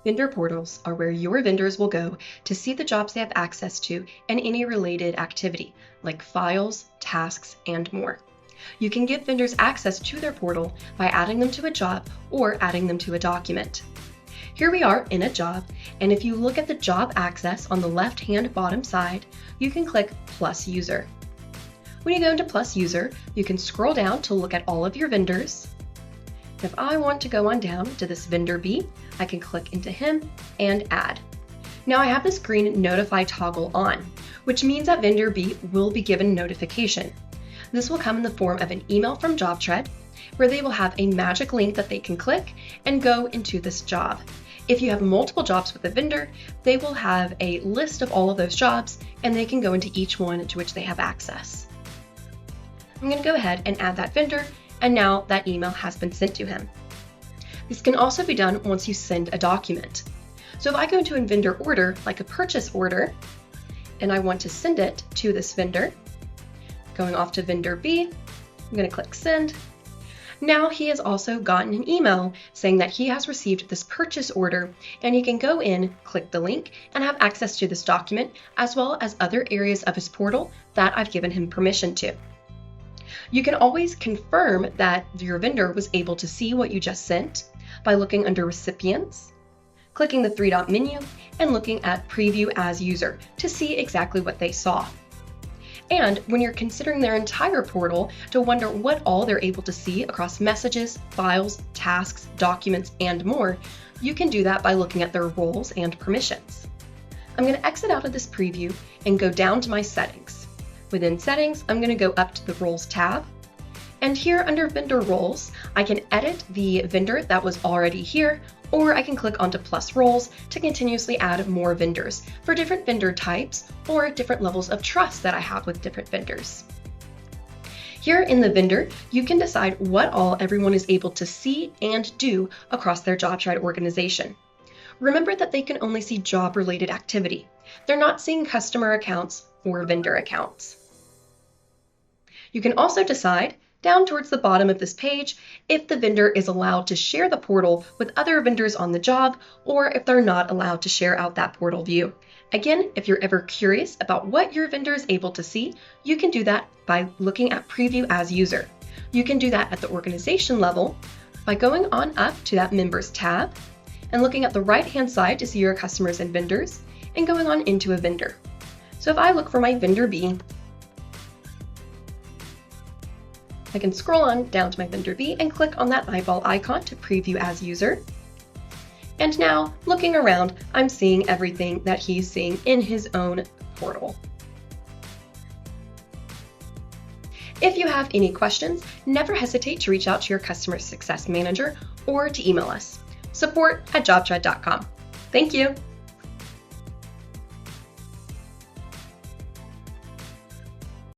Vendor portals are where your vendors will go to see the jobs they have access to and any related activity, like files, tasks, and more. You can give vendors access to their portal by adding them to a job or adding them to a document. Here we are in a job, and if you look at the job access on the left-hand bottom side, you can click Plus User. When you go into Plus User, you can scroll down to look at all of your vendors. If I want to go on down to this vendor B, I can click into him and add. Now I have this green Notify toggle on, which means that vendor B will be given notification. This will come in the form of an email from JobTread, where they will have a magic link that they can click and go into this job. If you have multiple jobs with a vendor, they will have a list of all of those jobs, and they can go into each one to which they have access. I'm going to go ahead and add that vendor, and now that email has been sent to him. This can also be done once you send a document. So if I go into a vendor order, like a purchase order, and I want to send it to this vendor, going off to vendor B, I'm going to click send. Now he has also gotten an email saying that he has received this purchase order, and he can go in, click the link, and have access to this document, as well as other areas of his portal that I've given him permission to. You can always confirm that your vendor was able to see what you just sent by looking under Recipients, clicking the three-dot menu, and looking at Preview as User to see exactly what they saw. And when you're considering their entire portal to wonder what all they're able to see across messages, files, tasks, documents, and more, you can do that by looking at their roles and permissions. I'm going to exit out of this preview and go down to my settings. Within Settings, I'm going to go up to the Roles tab. And here under Vendor Roles, I can edit the vendor that was already here, or I can click onto Plus Roles to continuously add more vendors for different vendor types or different levels of trust that I have with different vendors. Here in the vendor, you can decide what all everyone is able to see and do across their JobTread organization. Remember that they can only see job-related activity. They're not seeing customer accounts or vendor accounts. You can also decide down towards the bottom of this page if the vendor is allowed to share the portal with other vendors on the job, or if they're not allowed to share out that portal view. Again, if you're ever curious about what your vendor is able to see, you can do that by looking at Preview as User. You can do that at the organization level by going on up to that Members tab and looking at the right-hand side to see your customers and vendors, and going on into a vendor. So if I look for my vendor B, I can scroll on down to my vendor B and click on that eyeball icon to Preview as User. And now, looking around, I'm seeing everything that he's seeing in his own portal. If you have any questions, never hesitate to reach out to your customer success manager or to email us, support@jobtread.com. Thank you.